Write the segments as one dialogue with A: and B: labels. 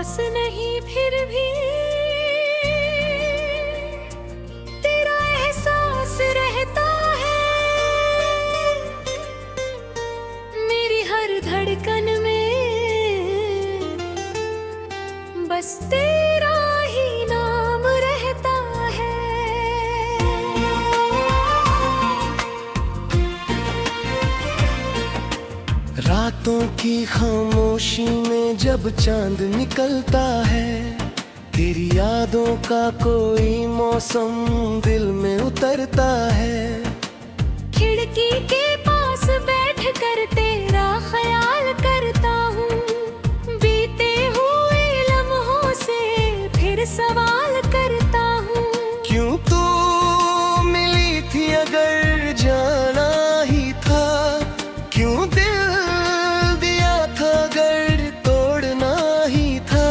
A: पास नहीं फिर भी तेरा एहसास रहता है मेरी हर धड़कन में। बस तेरा ही नाम रहता है।
B: रातों की खामोशी में जब चांद निकलता है, तेरी यादों का कोई मौसम दिल में उतरता है।
A: खिड़की के पास बैठ कर तेरा ख्याल करता हूँ, बीते हुए लम्हों से फिर सवाल करता हूँ।
B: क्यों तू मिली थी अगर जाना ही था, क्यों दिल दिया था अगर तोड़ना ही था।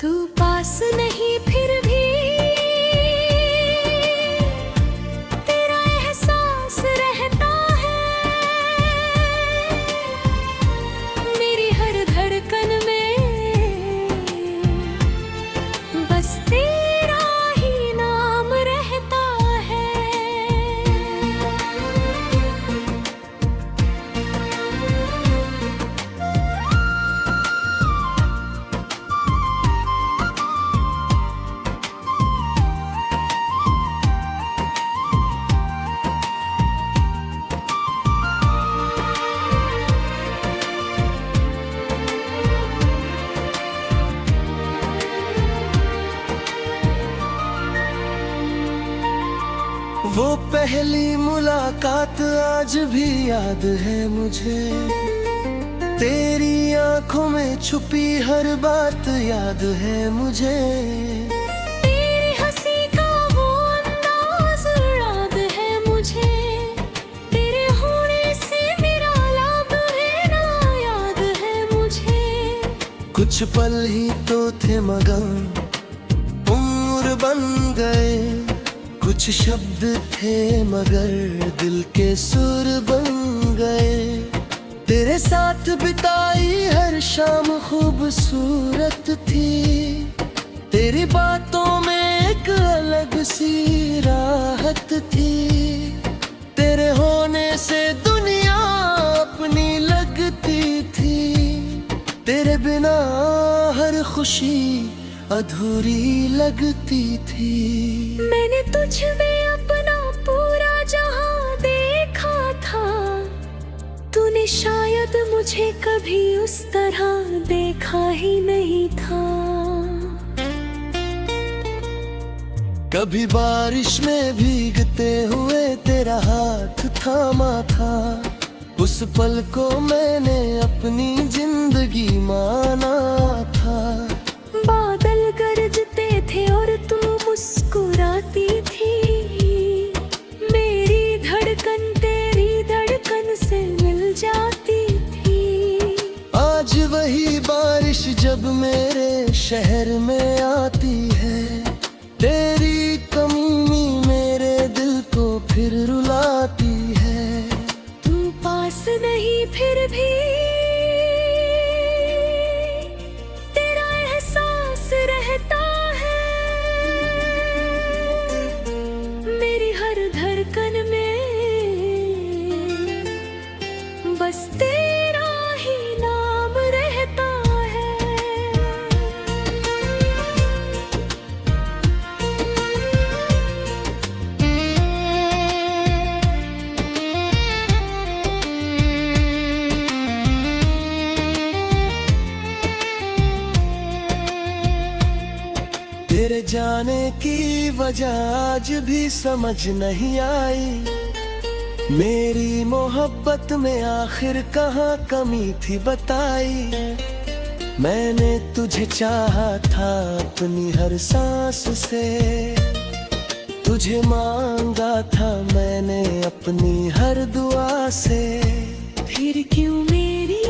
A: तू पास नहीं फिर भी तेरा एहसास रहता है मेरी हर धड़कन में। बस तेरा ही नाम रहता है।
B: वो पहली मुलाकात आज भी याद है मुझे, तेरी आंखों में छुपी हर बात याद है मुझे।
A: तेरी हंसी का वो अंदाज याद है मुझे, तेरे होने से मेरा लाभ है ना याद है मुझे।
B: कुछ पल ही तो थे मगर उम्र बन गए, कुछ शब्द थे मगर दिल के सुर बन गए। तेरे साथ बिताई हर शाम खूबसूरत थी, तेरी बातों में एक अलग सी राहत थी। तेरे होने से दुनिया अपनी लगती थी, तेरे बिना हर खुशी अधूरी लगती थी।
A: मैंने तुझ में अपना पूरा जहां देखा था, तूने शायद मुझे कभी उस तरह देखा ही नहीं था।
B: कभी बारिश में भीगते हुए तेरा हाथ थामा था, उस पल को मैंने अपनी जिंदगी माना था।
A: बादल गरजते थे और तू मुस्कुराती थी, मेरी धड़कन तेरी धड़कन से मिल जाती थी।
B: आज वही बारिश जब मेरे शहर में आती है, तेरी कमी मेरे दिल को फिर रुलाती है।
A: तू पास नहीं फिर भी तेरा एहसास रहता है मेरी हर धड़कन में। बस तेरा ही नाम रहता है।
B: तेरे जाने की वजह आज भी समझ नहीं आई, मेरी मोहब्बत में आखिर कहाँ कमी थी बताई। मैंने तुझे चाहा था अपनी हर सांस से, तुझे मांगा था मैंने अपनी हर दुआ से।
A: फिर क्यों मेरी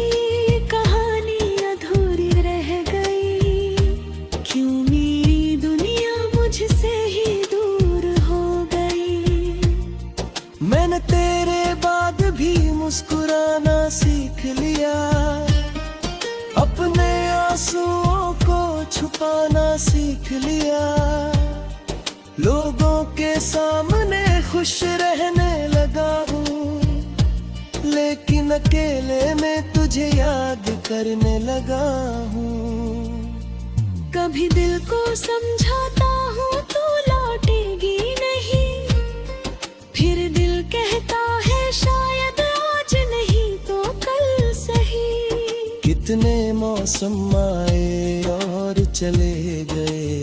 A: कहानी अधूरी रह गई, क्यों मेरी दुनिया मुझसे ही दूर हो गई।
B: मैंने तेरे बाद भी मुस्कुराना सीख लिया, अकेले में तुझे याद करने लगा हूँ।
A: कभी दिल को समझाता हूँ तू लौटेगी नहीं, फिर दिल कहता है शायद आज नहीं तो कल सही।
B: कितने मौसम आए और चले गए,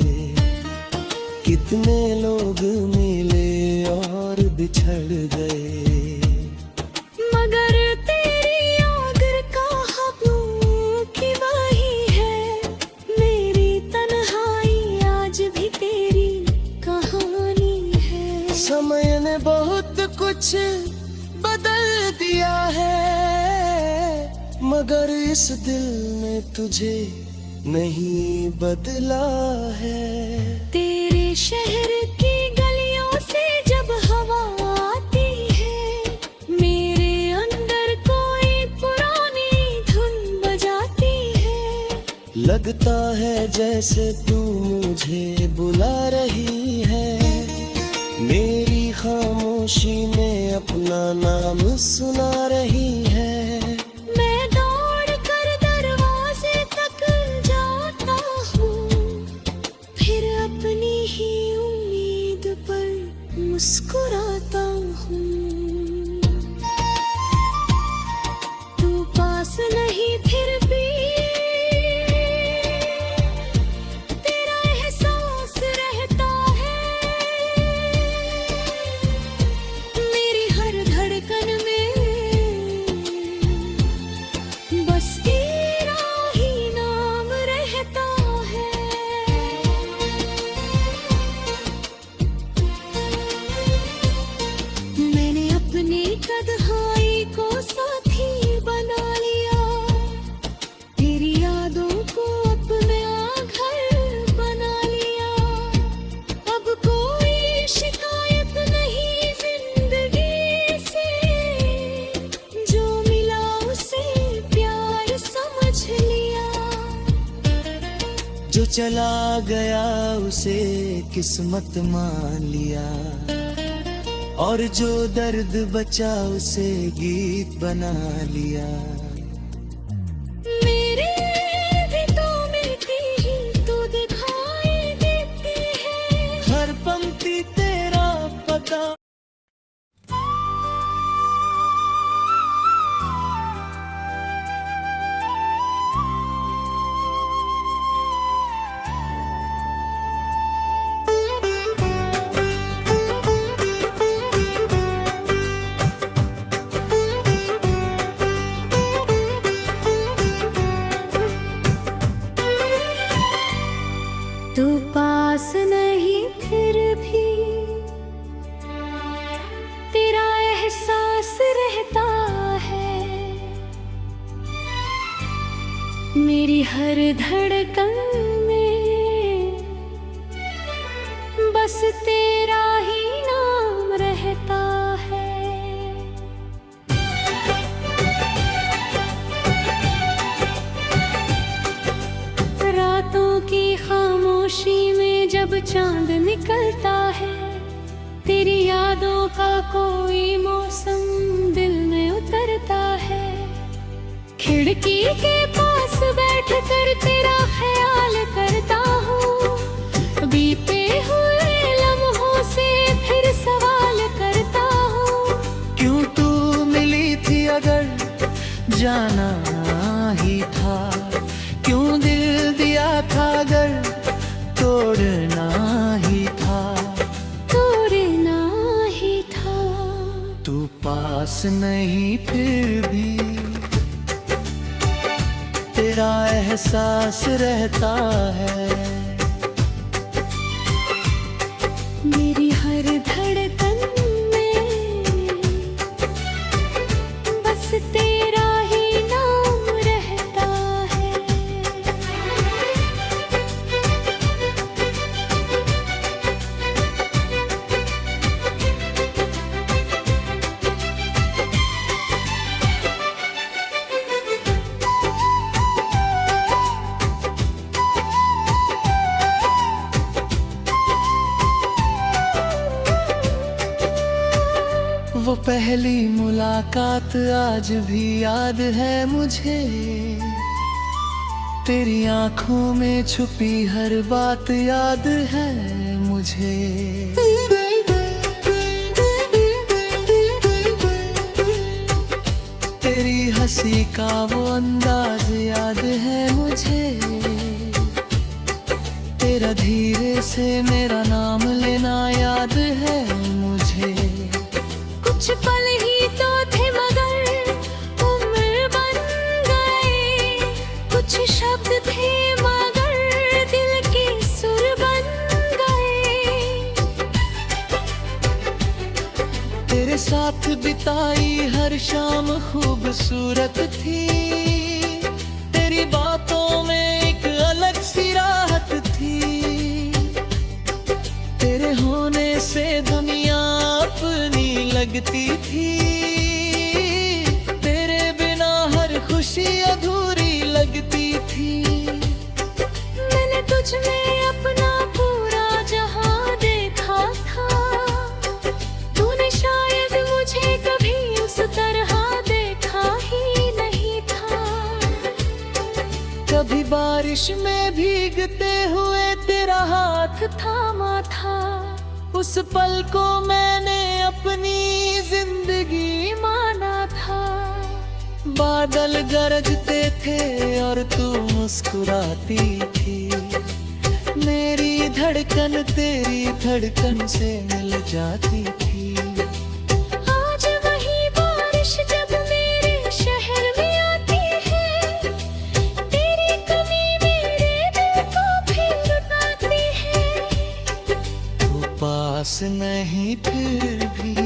B: कितने लोग मिले और बिछड़ गए,
A: मगर तेरी याद का हबू की वही है मेरी तन्हाई, आज भी तेरी कहानी है।
B: समय ने बहुत कुछ बदल दिया है, मगर इस दिल ने तुझे नहीं बदला है।
A: तेरे शहर की गलियों से जब हवा आती है, मेरे अंदर कोई पुरानी धुन बजाती है।
B: लगता है जैसे तू मुझे बुला रही है, मेरी खामोशी में अपना नाम सुना रही है।
A: मैं दौड़ कर दरवाजे तक जाता हूँ, फिर अपनी ही उम्मीद पर मुस्कुराता हूँ। तू पास नहीं फिर भी तेरा एहसास रहता है मेरी हर धड़कन में, बस तेरा ही नाम रहता है। मैंने अपनी तन्हाई को साथी बना लिया, तेरी यादों को अपना घर बना लिया। अब कोई शिकायत नहीं जिंदगी से, जो मिला उसे प्यार समझ लिया।
B: जो चला गया उसे किस्मत मान लिया, और जो दर्द बचा उसे गीत बना लिया।
A: मेरे भी तो मिलती ही तू दिखाई देती है,
B: हर पंक्ति तेरा पता।
A: तू पास नहीं फिर भी तेरा एहसास रहता है मेरी हर धड़कन में, बस तेरा ही नाम रहता है। रातों की खामोशी में जब चांद निकलता है, तेरी यादों का कोई मौसम दिल में उतरता है। खिड़की के पास बैठ कर तेरा ख्याल करता हूँ, बीते हुए लम्हों से फिर सवाल करता हूँ।
B: क्यों तू मिली थी अगर जाना ही था, क्यों दिल दिया था अगर तोड़ना ही था।
A: तोड़ना ही था।
B: तू पास नहीं फिर भी तेरा एहसास रहता है
A: मेरी हर धड़कन में, बस तेरा ही नाम रहता है।
B: वो पहली मुलाकात आज भी याद है मुझे, तेरी आंखों में छुपी हर बात याद है मुझे। तेरी हंसी का वो अंदाज याद है मुझे, तेरा धीरे से मेरा नाम लेना याद है मुझे।
A: कुछ पल ही तो थे मगर उम्र बन गए, कुछ शब्द थे मगर दिल के सुर बन गए।
B: तेरे साथ बिताई हर शाम खूबसूरत थी, तेरी बातों में एक अलग सी राहत थी। तेरे होने से दुनिया अपनी लगती थी, तेरे बिना हर खुशी अधूरी लगती थी।
A: मैंने तुझ में अपना पूरा जहां देखा था, तूने शायद मुझे कभी उस तरह देखा ही नहीं था।
B: कभी बारिश में भीगते हुए तेरा हाथ थामा था, उस पल को मैंने अपनी जिंदगी माना था। बादल गरजते थे और तू मुस्कुराती थी, मेरी धड़कन तेरी धड़कन से मिल जाती थी।
A: आज वही बारिश जब मेरे शहर में आती है, तेरी कमी मेरे दिल को फिर रुलाती है।
B: तू पास नहीं फिर भी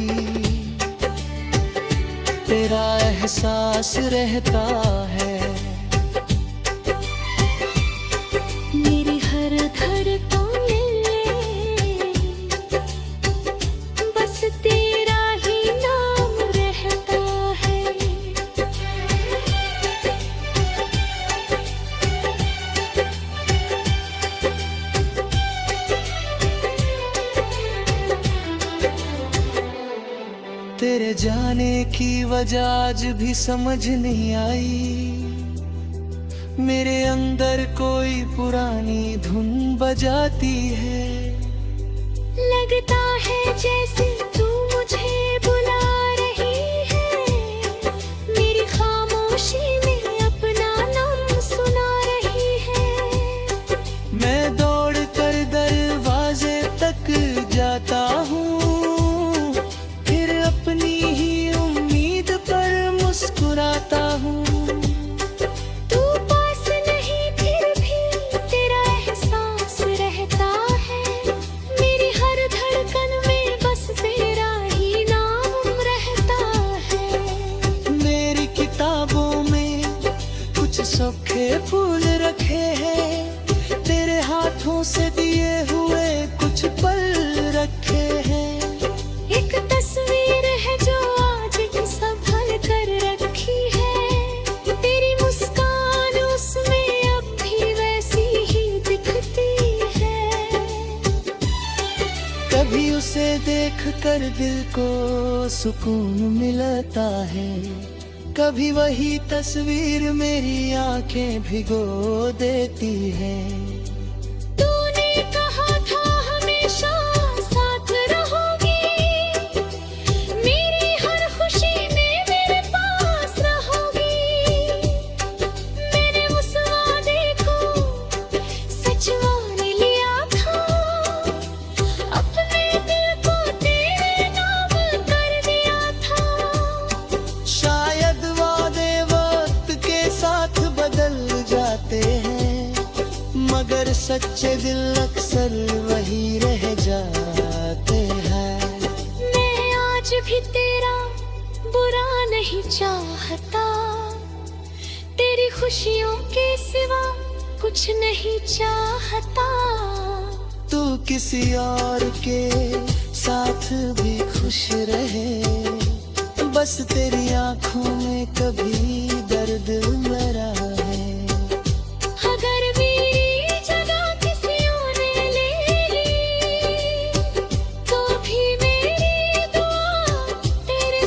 B: तेरा एहसास रहता है।
A: मेरी हर धड़कन में बस तेरा ही नाम रहता है।
B: तेरे जाने की वजह आज भी समझ नहीं आई, मेरे अंदर कोई पुरानी धुन बजाती है।
A: लगता है जैसे तू मुझे बुला रही है, मेरी खामोशी में अपना नाम सुना रही है।
B: मैं दौड़ कर दरवाजे तक जाता हूँ, फिर अपनी ही उम्मीद पर मुस्कुराता हूँ।
A: तू पास नहीं फिर भी तेरा एहसास रहता है, मेरी हर धड़कन में बस तेरा ही नाम रहता है।
B: मेरी किताबों में कुछ सूखे फूल रखे हैं, तेरे हाथों से दिए हुए कुछ पल रखे हैं।
A: एक तस्वीर है जो आज भी संभाल कर रखी है, तेरी मुस्कान उसमें अब भी वैसी ही दिखती है।
B: कभी उसे देख कर दिल को सुकून मिलता है, कभी वही तस्वीर मेरी आंखें भिगो देती है।
A: तूने कहा था हमेशा साथ रहोगी, मेरी हर खुशी में मेरे पास रहोगी। मैंने उस वादे को सच मान लिया था, अपने दिल को तेरे नाम कर दिया था।
B: शायद वादे वक्त के साथ बदल जाते हैं, मगर सच्चे दिल अक्सर वही रह जाते हैं।
A: मैं आज भी तेरा बुरा नहीं चाहता, तेरी खुशियों के सिवा कुछ नहीं चाहता।
B: तू किसी और के साथ भी खुश रहे, बस तेरी आंखों में कभी दर्द भरा है।
A: अगर मेरी जगह किसी और ने ले ली, तो भी मेरी दुआ तेरे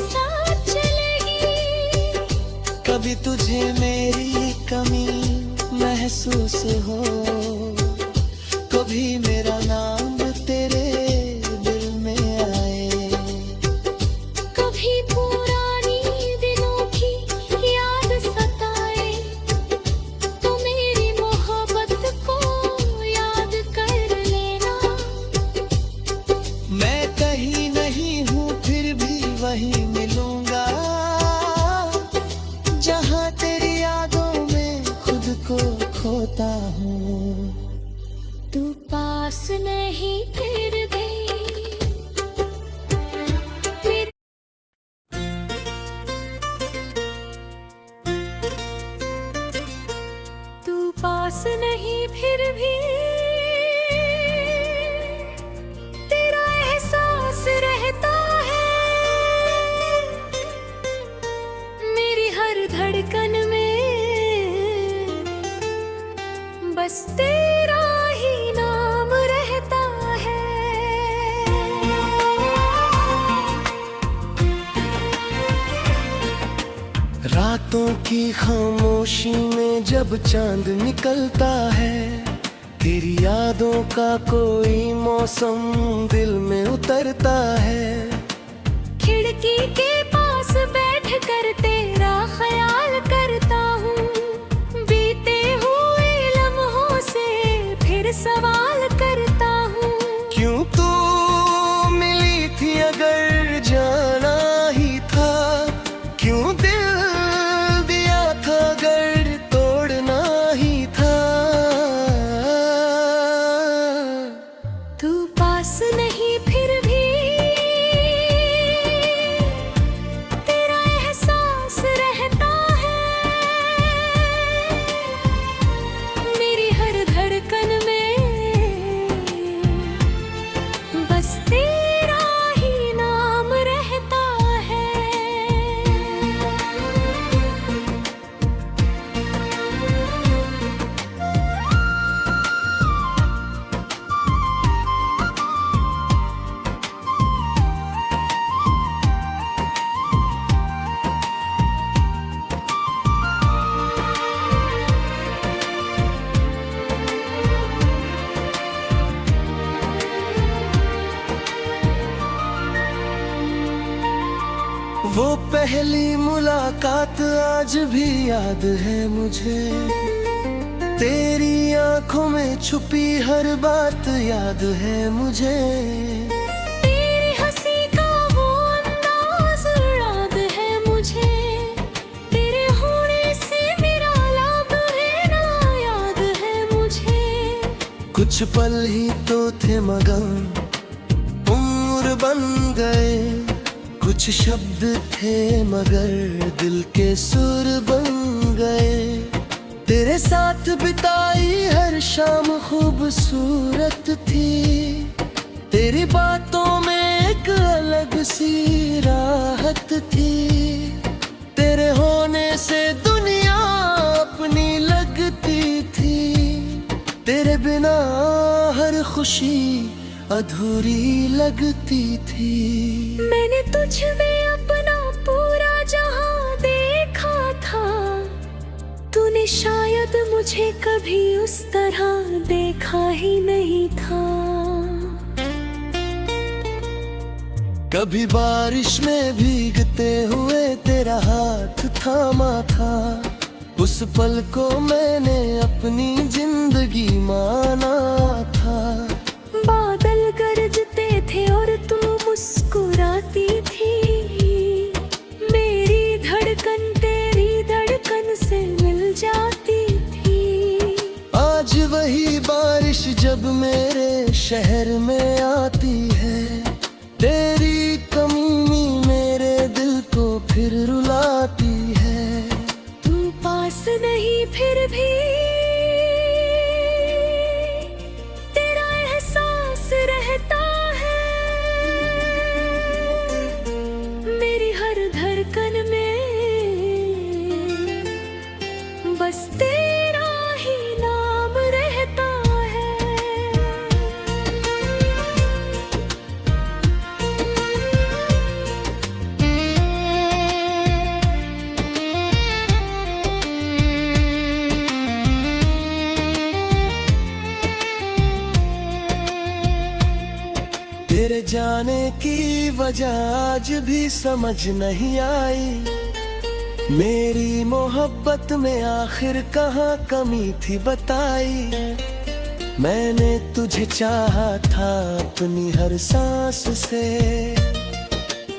B: तुझे मेरी कमी महसूस हो, कभी मेरा नाम तेरे दिल में आए,
A: कभी पुरानी दिनों की याद सताए, तो मेरी मोहब्बत को याद कर लेना।
B: मैं कहीं नहीं हूँ फिर भी वहीं मिलूंगा, जहाँ तेरी यादों में खुद को खोता हूँ।
A: तू पास नहीं फिर भी तू पास नहीं फिर भी तेरा एहसास रहता है मेरी हर धड़कन में, बस तेरा ही नाम रहता है।
B: रातों की खामोशी में जब चांद निकलता है, तेरी यादों का कोई मौसम दिल में उतरता है।
A: खिड़की के पास बैठ कर तेरा ख्याल करता हूँ, बीते हुए लम्हों से फिर सवाल करता हूँ।
B: क्यों तू मिली थी अगर जाना ही था, क्यों दिल दिया था अगर तोड़ना ही था।
A: तू पास नहीं फिर भी तेरा एहसास रहता है मेरी हर धड़कन में, बस तेरा ही नाम रहता है।
B: वो पहली मुलाकात आज भी याद है मुझे, तेरी आंखों में छुपी हर बात याद है मुझे।
A: तेरी हंसी का वो अंदाज याद है मुझे, तेरे होने से मेरा लाभ है ना याद है मुझे।
B: कुछ पल ही तो थे मगर उम्र बन गए, कुछ शब्द थे मगर दिल के सुर बन गए। तेरे साथ बिताई हर शाम खूबसूरत थी, तेरी बातों में एक अलग सी राहत थी। तेरे होने से दुनिया अपनी लगती थी, तेरे बिना हर खुशी अधूरी लगती थी।
A: मैंने तुझ में अपना पूरा जहां देखा था, तूने शायद मुझे कभी उस तरह देखा ही नहीं था।
B: कभी बारिश में भीगते हुए तेरा हाथ थामा था, उस पल को मैंने अपनी जिंदगी माना था।
A: बादल गरजते थे और तू मुस्कुराती थी, मेरी धड़कन तेरी धड़कन से मिल जाती थी।
B: आज वही बारिश जब मेरे शहर में आती है, तेरी कमी मेरे दिल को फिर रुलाती है।
A: तू पास नहीं फिर भी तेरा एहसास रहता है
B: वजह आज भी समझ नहीं आई। मेरी मोहब्बत में आखिर कहाँ कमी थी बताई। मैंने तुझे चाहा था अपनी हर सांस से,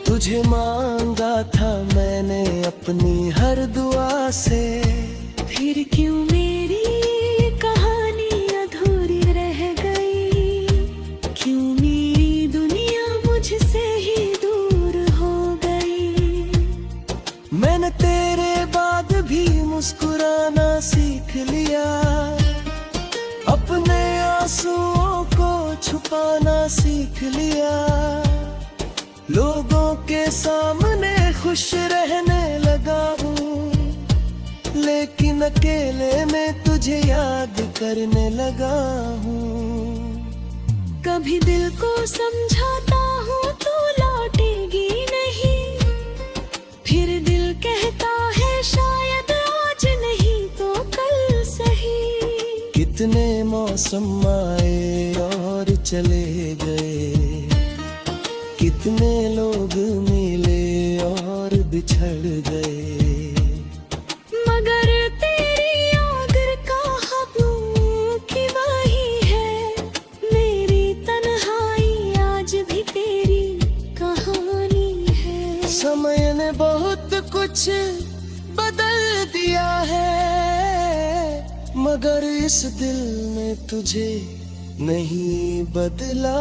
B: तुझे मांगा था मैंने अपनी हर दुआ से।
A: फिर क्यों मेरी कहानी अधूरी रह गई, क्यों मेरी दुनिया मुझसे ही दूर हो गई।
B: मैंने तेरे बाद भी मुस्कुराना सीख लिया, अपने आंसुओं को छुपाना सीख लिया। लोगों के सामने खुश रहने लगा हूँ, लेकिन अकेले में तुझे याद करने लगा हूँ।
A: कभी दिल को समझाता हूँ तू लौटेगी नहीं, फिर दिल कहता है शायद आज नहीं तो कल सही।
B: कितने मौसम आए और चले गए, कितने लोग मिले और बिछड़ गए।
A: मगर तेरी आगर का कि वही है मेरी तन्हाई, आज भी तेरी कहानी है।
B: समय ने बहुत कुछ बदल दिया है, मगर इस दिल ने तुझे नहीं बदला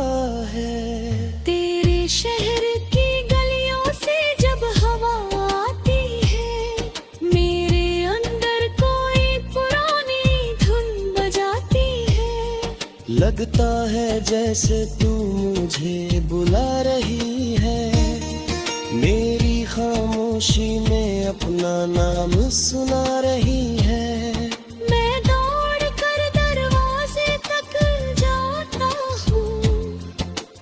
B: है।
A: तेरे शहर की गलियों से जब हवा आती है, मेरे अंदर कोई पुरानी धुन बजाती है।
B: लगता है जैसे तू मुझे बुला रही है, मेरी खामोशी में अपना नाम सुना रही है।
A: मैं दौड़ कर दरवाजे तक जाता हूँ,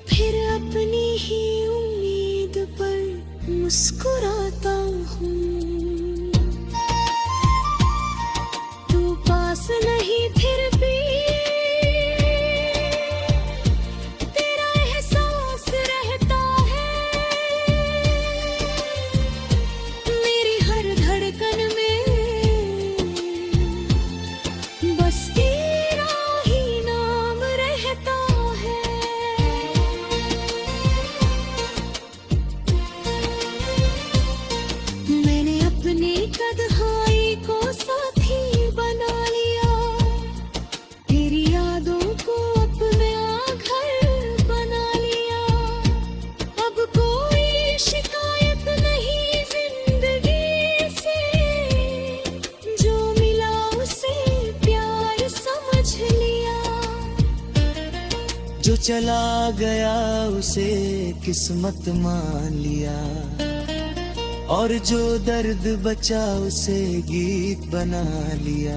A: फिर अपनी ही उम्मीद पर मुस्कुराता हूँ। तू पास नहीं फिर भी तेरा एहसास रहता है, मेरी हर धड़कन में बस तेरा ही नाम रहता है। मैंने अपनी तन्हाई को साथी बना लिया, तेरी यादों को अपना घर बना लिया। अब कोई शिकायत नहीं जिंदगी से, जो मिला उसे प्यार समझ लिया।
B: जो चला गया उसे किस्मत मान लिया, और जो दर्द बचा उसे गीत बना लिया।